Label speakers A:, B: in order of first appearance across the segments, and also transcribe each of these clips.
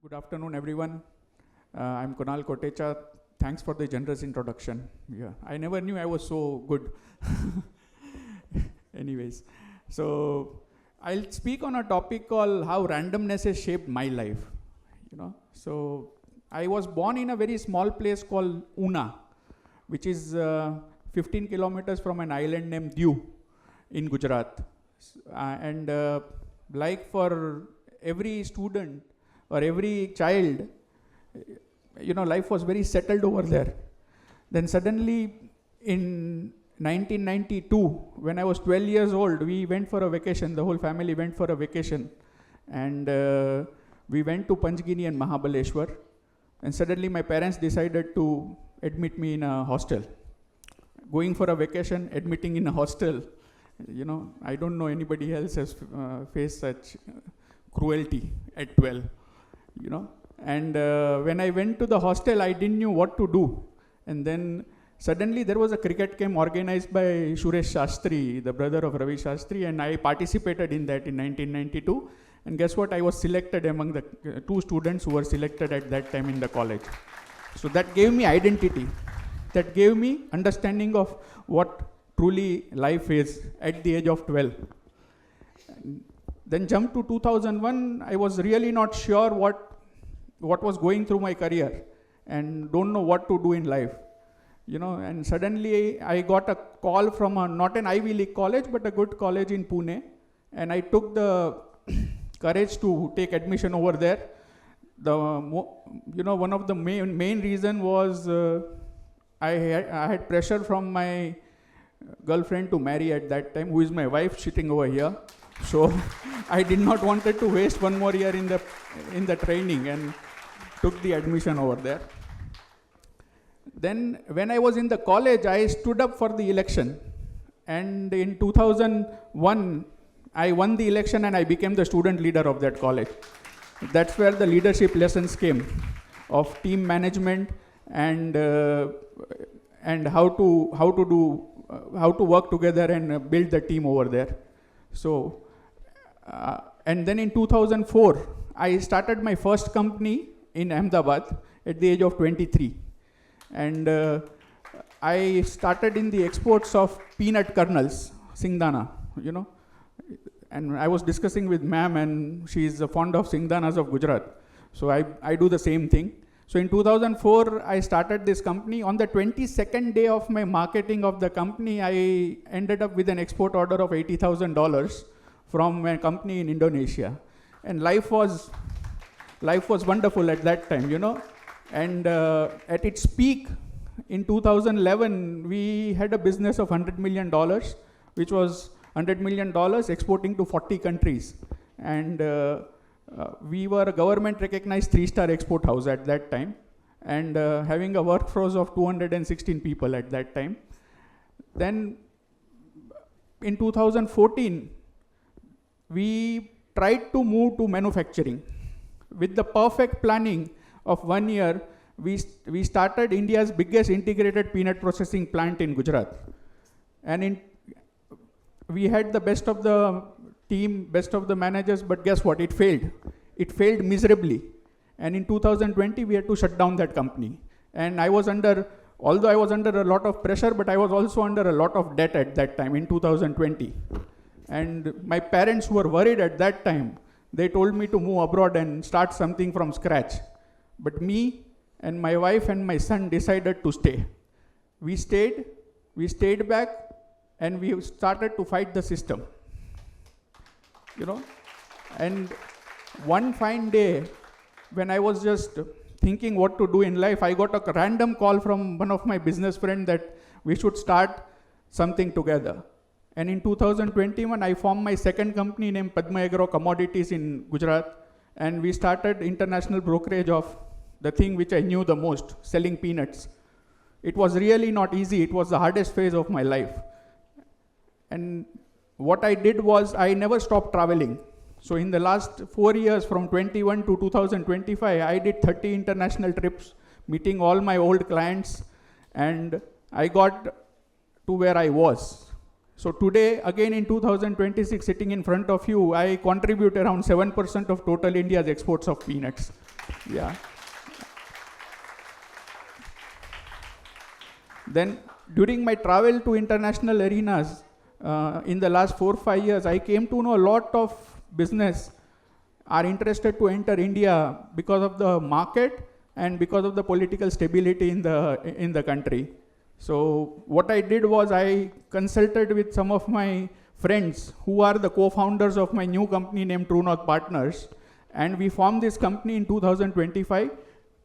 A: Good afternoon, everyone. I'm Kunal Kotecha. Thanks for the generous introduction. Yeah, I never knew I was so good. Anyways, so I'll speak on a topic called how randomness has shaped my life. So I was born in a very small place called Una, which is 15 kilometers from an island named Diu in Gujarat. And like for every student or every child, life was very settled over there. Then suddenly in 1992, when I was 12 years old, we went for a vacation. The whole family went for a vacation. And we went to Panchgini and Mahabaleshwar. And suddenly my parents decided to admit me in a hostel. Going for a vacation, admitting in a hostel, I don't know anybody else has faced such cruelty at 12, And when I went to the hostel, I didn't know what to do. And then suddenly there was a cricket game organized by Suresh Shastri, the brother of Ravi Shastri, and I participated in that in 1992. And guess what? I was selected among the two students who were selected at that time in the college. So that gave me identity. That gave me understanding of what truly life is at the age of 12. Then jump to 2001, I was really not sure what was going through my career and don't know what to do in life. And suddenly I got a call from not an Ivy League college, but a good college in Pune. And I took the courage to take admission over there. One of the main reason was I had pressure from my girlfriend to marry at that time, who is my wife sitting over here. So I did not wanted to waste one more year in the training and took the admission over there. Then when I was in the college, I stood up for the election. And in 2001, I won the election and I became the student leader of that college. That's where the leadership lessons came of team management and how to work together and build the team over there. So, and then in 2004, I started my first company in Ahmedabad at the age of 23. And I started in the exports of peanut kernels, Singdana, And I was discussing with ma'am, and she is fond of Singdanas of Gujarat. So I do the same thing. So in 2004, I started this company. On the 22nd day of my marketing of the company, I ended up with an export order of $80,000 from a company in Indonesia. And life was wonderful at that time, And at its peak, in 2011, we had a business of $100 million, which was $100 million exporting to 40 countries. And we were a government-recognized 3-star export house at that time, and having a workforce of 216 people at that time. Then in 2014, we tried to move to manufacturing. With the perfect planning of 1 year, we started India's biggest integrated peanut processing plant in Gujarat. And we had the best of the team, best of the managers, but guess what? It failed. It failed miserably. And in 2020, we had to shut down that company. And although I was under a lot of pressure, but I was also under a lot of debt at that time in 2020. And my parents were worried at that time. They told me to move abroad and start something from scratch. But me and my wife and my son decided to stay. We stayed back, and we started to fight the system. And one fine day, when I was just thinking what to do in life, I got a random call from one of my business friends that we should start something together. And in 2021, I formed my second company named Padma Agro Commodities in Gujarat. And we started international brokerage of the thing which I knew the most, selling peanuts. It was really not easy. It was the hardest phase of my life. And what I did was I never stopped traveling. So in the last 4 years, from 21 to 2025, I did 30 international trips, meeting all my old clients, and I got to where I was. So today, again in 2026, sitting in front of you, I contribute around 7% of total India's exports of peanuts. Yeah. Then during my travel to international arenas in the last 4-5 years, I came to know a lot of business are interested to enter India because of the market and because of the political stability in the country. So what I did was I consulted with some of my friends who are the co-founders of my new company named True North Partners, and we formed this company in 2025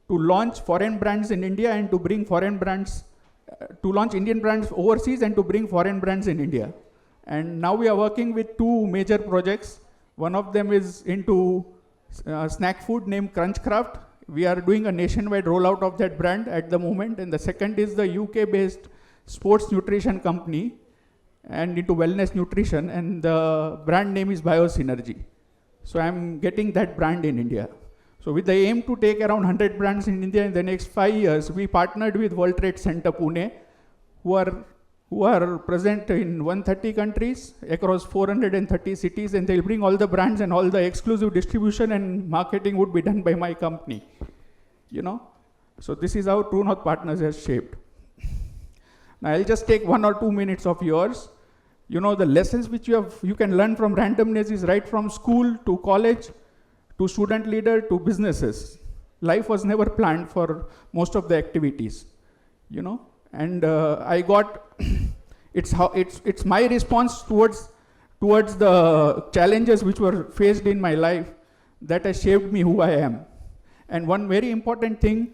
A: to launch foreign brands in India and to bring foreign brands, to launch Indian brands overseas and to bring foreign brands in India. And now we are working with two major projects. One of them is into snack food named Crunchcraft. We are doing a nationwide rollout of that brand at the moment. And the second is the UK-based sports nutrition company and into wellness nutrition. And the brand name is Biosynergy. So I'm getting that brand in India. So with the aim to take around 100 brands in India in the next 5 years, we partnered with World Trade Center Pune, who are present in 130 countries across 430 cities, and they'll bring all the brands and all the exclusive distribution and marketing would be done by my company. You know? So this is how True North Partners has shaped. Now I'll just take 1 or 2 minutes of yours. You know, the lessons which you can learn from randomness is right from school to college, to student leader, to businesses. Life was never planned for most of the activities, you know. And I got, it's my response towards the challenges which were faced in my life that has shaped me who I am. And one very important thing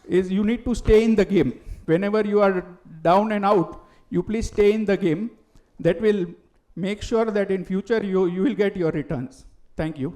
A: is you need to stay in the game. Whenever you are down and out, you please stay in the game. That will make sure that in future you will get your returns. Thank you.